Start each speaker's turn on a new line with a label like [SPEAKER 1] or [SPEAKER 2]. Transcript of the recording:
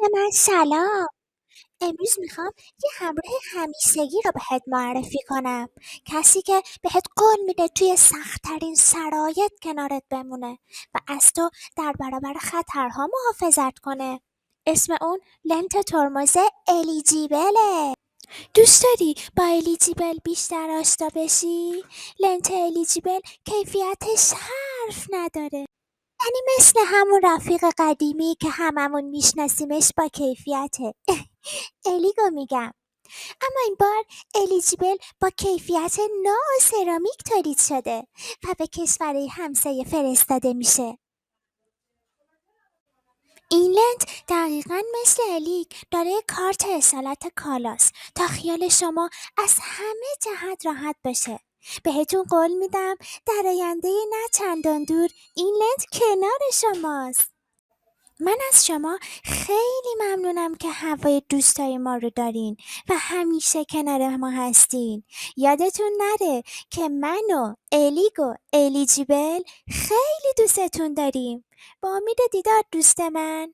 [SPEAKER 1] دوست من سلام. امروز میخوام یه همراه همیشگی رو بهت معرفی کنم. کسی که بهت قول میده توی سختترین شرایط کنارت بمونه و از تو در برابر خطرها محافظت کنه. اسم اون لنت ترمز الیجیبله. دوست داری با الیجیبل بیشتر آشنا بشی؟ لنت الیجیبل کیفیتش حرف نداره. یعنی مثل همون رفیق قدیمی که هممون میشناسیمش با کیفیته. الیگو میگم. اما این بار الیجیبل با کیفیت نو و سرامیک تولید شده و به کشورهای همسایه فرستاده میشه. این لنت دقیقا مثل الیگ داره کارت اصالت کالاست تا خیال شما از همه جهت راحت باشه. بهتون قول میدم در آینده نه چندان دور این لنت کنار شماست. من از شما خیلی ممنونم که هوای دوستای ما رو دارین و همیشه کنار ما هستین. یادتون نره که من و الیگ و الیجیبل خیلی دوستتون داریم. با امید دیدار دوست من.